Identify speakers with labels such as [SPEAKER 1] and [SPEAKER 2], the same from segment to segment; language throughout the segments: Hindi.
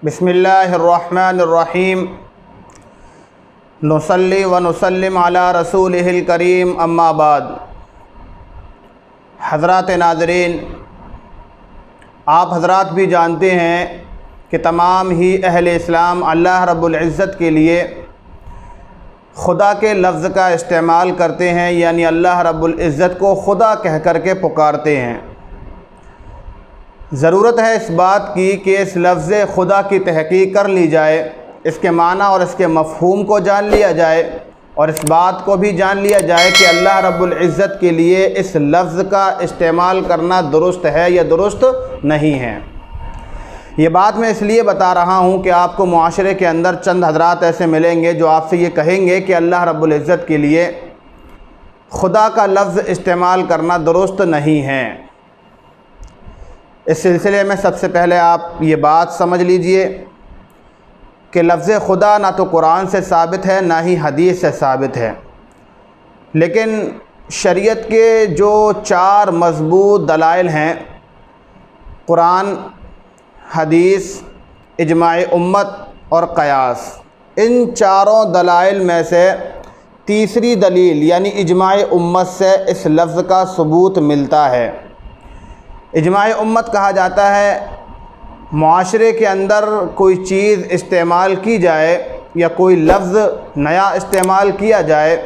[SPEAKER 1] बिस्मिल्लाहिर्रहमानिर्रहीम। नुसल्ली व नुसल्लिम अला रसूलिहिल करीम, अम्मा बाद। हज़रात नाज़रीन, आप हज़रात भी जानते हैं कि तमाम ही अहले इस्लाम अल्लाह रब्बुल इज़्ज़त के लिए खुदा के लफ्ज़ का इस्तेमाल करते हैं, यानी अल्लाह रब्बुल इज़्ज़त को खुदा कह कर के पुकारते हैं। ज़रूरत है इस बात की कि इस लफ्ज़ खुदा की तहक़ीक़ कर ली जाए, इसके माना और इसके मफ़हूम को जान लिया जाए और इस बात को भी जान लिया जाए कि अल्लाह रब्बुल इज़्ज़त के लिए इस लफ्ज़ का इस्तेमाल करना दुरुस्त है या दुरुस्त नहीं है। ये बात मैं इसलिए बता रहा हूँ कि आपको मुआशरे के अंदर चंद हज़रात ऐसे मिलेंगे जो आपसे ये कहेंगे कि अल्लाह रब्बुल इज़्ज़त के लिए खुदा का लफ्ज़ इस्तेमाल करना दुरुस्त नहीं है। इस सिलसिले में सबसे पहले आप ये बात समझ लीजिए कि लफ्ज़ खुदा ना तो कुरान से साबित है ना ही हदीस से साबित है, लेकिन शरीयत के जो 4 मज़बूत दलाइल हैं, कुरान, हदीस, इजमाए उम्मत और क़यास, इन चारों दलाइल में से तीसरी दलील यानी इजमाए उम्मत से इस लफ्ज़ का सबूत मिलता है। इजमाए उम्मत कहा जाता है मुआशरे के अंदर कोई चीज़ इस्तेमाल की जाए या कोई लफ्ज़ नया इस्तेमाल किया जाए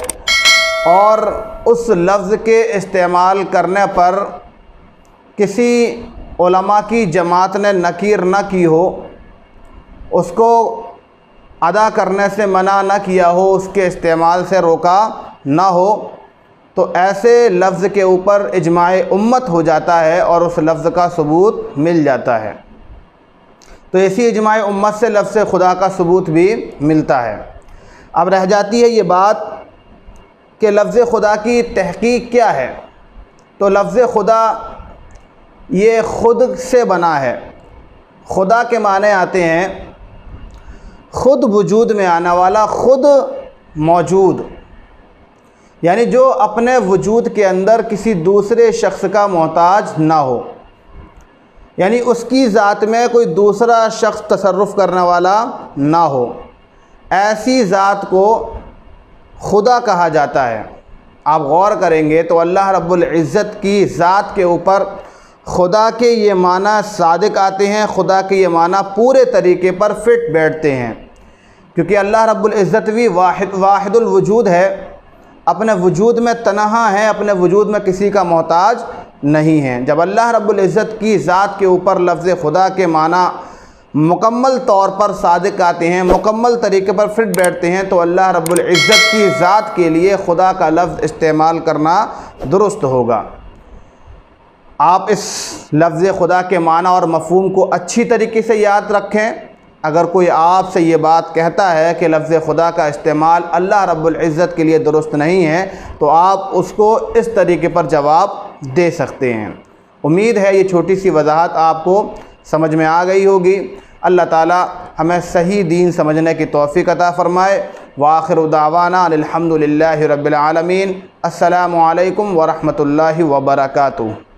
[SPEAKER 1] और उस लफ्ज़ के इस्तेमाल करने पर किसी उलमा की जमात ने नकीर न की हो, उसको अदा करने से मना न किया हो, उसके इस्तेमाल से रोका ना हो, तो ऐसे लफ्ज़ के ऊपर इजमाए उम्मत हो जाता है और उस लफ्ज़ का सबूत मिल जाता है। तो इसी इजमाए उम्मत से लफ्ज़ खुदा का सबूत भी मिलता है। अब रह जाती है ये बात कि लफ्ज़ खुदा की तहक़ीक़ क्या है। तो लफ्ज़ खुदा ये ख़ुद से बना है। खुदा के माने आते हैं ख़ुद वजूद में आने वाला, ख़ुद मौजूद, यानी जो अपने वजूद के अंदर किसी दूसरे शख्स का मोहताज ना हो, यानी उसकी ज़ात में कोई दूसरा शख्स तसर्रुफ़ करने वाला ना हो, ऐसी ज़ात को खुदा कहा जाता है। आप गौर करेंगे तो अल्लाह रब्बुल इज़्ज़त की ज़ात के ऊपर खुदा के ये माना सादिक आते हैं, खुदा के ये माना पूरे तरीके पर फिट बैठते हैं, क्योंकि अल्लाह रब्बुल इज़्ज़त भी वाहिदुल वजूद है, अपने वजूद में तन्हा है, अपने वजूद में किसी का मोहताज नहीं है। जब अल्लाह रब्बुल इज़्ज़त की ज़ात के ऊपर लफ्ज़ खुदा के माना मुकम्मल तौर पर सादिक आते हैं, मुकम्मल तरीके पर फिट बैठते हैं, तो अल्लाह रब्बुल इज़्ज़त की ज़ात के लिए खुदा का लफ्ज़ इस्तेमाल करना दुरुस्त होगा। आप इस लफ्ज़ खुदा के माना और मफ़हूम को अच्छी तरीके से याद रखें। अगर कोई आपसे ये बात कहता है कि लफ्ज़ खुदा का इस्तेमाल अल्लाह रब्बुल इज़्ज़त के लिए दुरुस्त नहीं है, तो आप उसको इस तरीके पर जवाब दे सकते हैं। उम्मीद है ये छोटी सी वजाहत आपको समझ में आ गई होगी। अल्लाह ताला हमें सही दीन समझने की तौफ़ीक़ अता फ़रमाए। व आखिरु दावाना अल्हम्दुलिल्लाहि रब्बिल आलमीन। अस्सलामु अलैकुम व रहमतुल्लाहि व बरकातुहू।